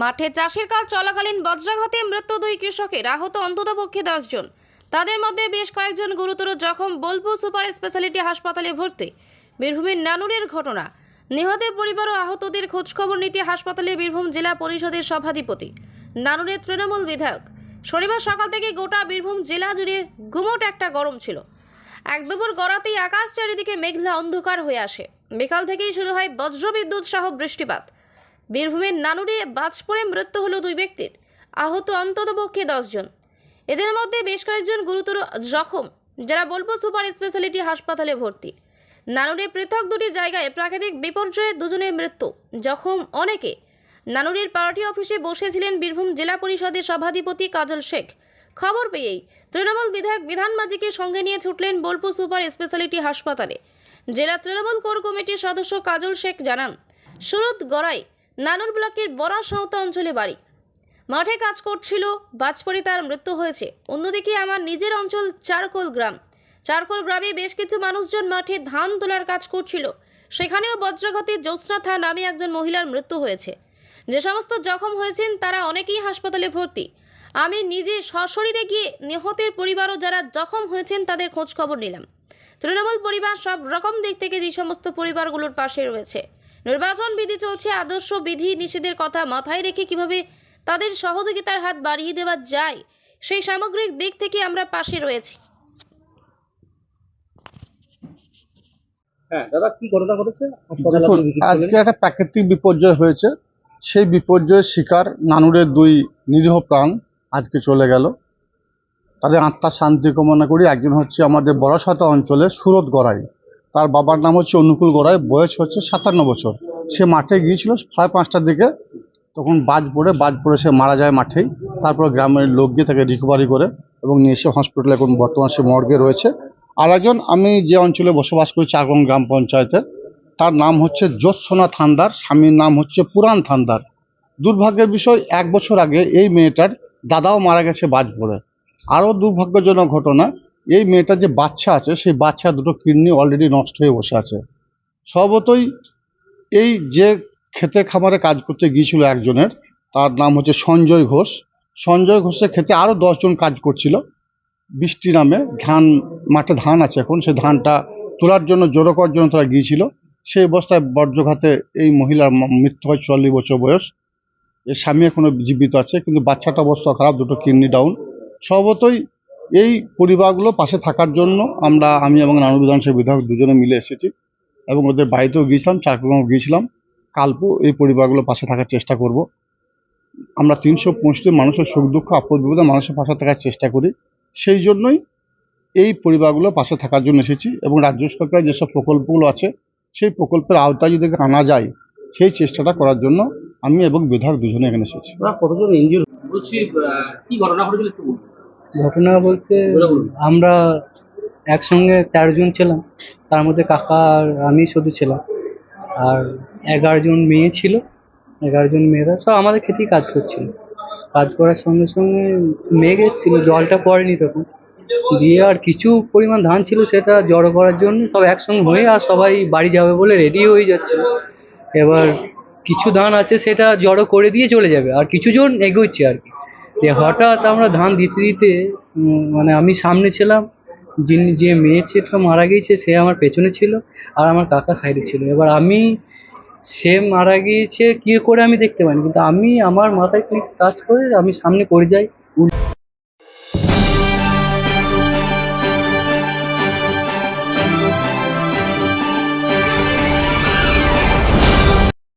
মাঠে চাষের কাজ চলাকালীন বজ্রাঘাতে মৃত্যু দুই কৃষকের, আহত অন্ততপক্ষে 10 জন। তাদের মধ্যে বেশ কয়েকজন গুরুতর জখম। বোলপুর সুপার স্পেশালিটি হাসপাতালে ভর্তি। বীরভূমের নানুরের ঘটনা। নিহতের পরিবার ও আহতদের খোঁজখবর নিতে হাসপাতালে বীরভূম জেলা পরিষদের সভাধিপতি, নানুরের তৃণমূল বিধায়ক। শনিবার সকাল থেকে গোটা বীরভূম জেলা জুড়ে গুমোট একটা গরম ছিল। এক দুপুর গড়াতেই আকাশ চারিদিকে মেঘলা অন্ধকার হয়ে আসে। বিকাল থেকেই শুরু হয় বজ্রবিদ্যুৎ সহ বৃষ্টিপাত। বীরভূমের নানুরে বাজ পড়ে মৃত্যু হলো দুই ব্যক্তির, আহত অন্ততপক্ষে 10 জন। এদের মধ্যে বেশ কয়েকজন গুরুতর জখম, যারা বোলপুর সুপার স্পেশালিটি হাসপাতালে ভর্তি। নানুরে পৃথক দুটি জায়গায় প্রাকৃতিক বিপর্যয়ে দুজনের মৃত্যু, জখম অনেকে। নানুরের পার্টি অফিসে বসেছিলেন বীরভূম জেলা পরিষদের সভাধিপতি কাজল শেখ। খবর পেয়েই তৃণমূল বিধায়ক বিধান মাঝিকে সঙ্গে নিয়ে ছুটলেন বোলপুর সুপার স্পেশালিটি হাসপাতালে। জেলা তৃণমূল কোর কমিটির সদস্য কাজল শেখ জানান, সুরত গড়াই নানুর ব্লকের বড়া সাঁওতা অঞ্চলে বাড়ি। মাঠে কাজ করছিল, বাজ পড়ে তার মৃত্যু হয়েছে। অন্যদিকে আমার নিজের অঞ্চল চারকোল গ্রামে বেশ কিছু মানুষজন মাঠে ধান তোলার কাজ করছিল। সেখানেও বজ্রাঘাতে জ্যোৎস্না নামে একজন মহিলার মৃত্যু হয়েছে। যে সমস্ত জখম হয়েছেন তারা অনেকেই হাসপাতালে ভর্তি। আমি নিজে সশরীরে গিয়ে নিহতের পরিবার ও যারা জখম হয়েছেন তাদের খোঁজ খবর নিলাম। তৃণমূল পরিবার সব রকম দিক থেকে যে সমস্ত পরিবারগুলোর পাশে রয়েছে। নির্বাচন বিধি চলছে, আদর্শ বিধি নিষেধের কথা মাথায় রেখে কিভাবে তাদের সহযোগিতার হাত বাড়িয়ে দেওয়া যায়, সেই সামগ্রিক দিক থেকে আমরা পাশে রয়েছি। হ্যাঁ দাদা, কি ঘটনা ঘটেছে? দেখুন, আজকে একটা প্রাকৃতিক বিপর্যয় হয়েছে। সেই বিপর্যয়ের শিকার নানুরের দুই নিরীহ প্রাণ আজকে চলে গেল। তাদের আত্মার শান্তি কামনা করি। একজন হচ্ছে আমাদের বড়সাঁওতা অঞ্চলে সুরত গড়াই, তার বাবার নাম হচ্ছে অনুকূল গড়াই, বয়স হচ্ছে 57 বছর। সে মাঠে গিয়েছিল 5:30টার দিকে, তখন বাজ পড়ে সে মারা যায় মাঠেই। তারপর গ্রামের লোক গিয়ে তাকে রিকভারি করে এবং নিয়ে এসে হসপিটালে এখন বর্তমান সে মর্গে রয়েছে। আর একজন, আমি যে অঞ্চলে বসবাস করি চারগ্রাম গ্রাম পঞ্চায়েতের, তার নাম হচ্ছে জ্যোৎস্না থান্দার, স্বামীর নাম হচ্ছে পুরাণ থান্দার। দুর্ভাগ্যের বিষয়, 1 বছর আগে এই মেয়েটার দাদাও মারা গেছে বাজ পড়ে। আরও দুর্ভাগ্যজনক ঘটনা, এই মেয়েটার যে বাচ্চা আছে, সেই বাচ্চা দুটো কিডনি অলরেডি নষ্ট হয়ে বসে আছে। স্বভাবতই এই যে খেতে খামারে কাজ করতে গিয়েছিল একজনের, তার নাম হচ্ছে সঞ্জয় ঘোষ। সঞ্জয় ঘোষের ক্ষেতে আরও 10 জন কাজ করছিল। বৃষ্টি নামে মাঠে ধান আছে, এখন সেই ধানটা তোলার জন্য, জড়ো করার জন্য তারা গিয়েছিল। সেই অবস্থায় বজ্রঘাতে এই মহিলার মৃত্যু হয়। 40 বছর বয়স। এর স্বামী এখনো জীবিত আছে, কিন্তু বাচ্চাটা অবস্থা খারাপ, দুটো কিডনি ডাউন। স্বভাবতই এই পরিবারগুলো পাশে থাকার জন্য আমি এবং নানুর বিধানসভা বিধায়ক দুজনে মিলে এসেছি এবং ওদের বাড়িতেও গিয়েছিলাম, চারগ্রামও গিয়েছিলাম। কালকেও এই পরিবারগুলো পাশে থাকার চেষ্টা করব। আমরা 365 মানুষের সুখ দুঃখ আপদ বিপদে মানুষের পাশে থাকার চেষ্টা করি। সেই জন্যই এই পরিবারগুলো পাশে থাকার জন্য এসেছি এবং রাজ্য সরকারের যেসব প্রকল্পগুলো আছে, সেই প্রকল্পের আওতায় যদি আনা যায়, সেই চেষ্টাটা করার জন্য আমি এবং বিধায়ক দুজনে এখানে এসেছি। কতজন ইনজিওর বলছি, কি ঘটনা ঘটেছিল একটু বলুন। ঘটনা বলতে আমরা একসঙ্গে 13 জন ছিলাম, তার মধ্যে কাকা আর আমি শুধু ছিলাম। আর 11 জন মেয়ে ছিল। 11 জন মেয়েরা সব আমাদের ক্ষেতেই কাজ করছিল। কাজ করার সঙ্গে সঙ্গে মেঘ এসেছিল, জলটা পড়েনি তখন। দিয়ে আর কিছু পরিমাণ ধান ছিল, সেটা জড়ো করার জন্য সব একসঙ্গে হয়ে আর সবাই বাড়ি যাবে বলে রেডি হয়ে যাচ্ছিল। এবার কিছু ধান আছে সেটা জড়ো করে দিয়ে চলে যাবে, আর কিছু জন এগোচ্ছে আর কি। হঠাৎ আমরা ধান দিতে দিতে মানে আমি সামনে ছিলাম, যে মেয়ে ছেলেটা মারা গিয়েছে সে আমার পেছনে ছিল, আর আমার কাকা সাইডে ছিল। এবার সে মারা গিয়েছে কী করে আমি দেখতে পাইনি, কিন্তু আমার মাথায় কাজ করে আমি সামনে পড়ে যাই।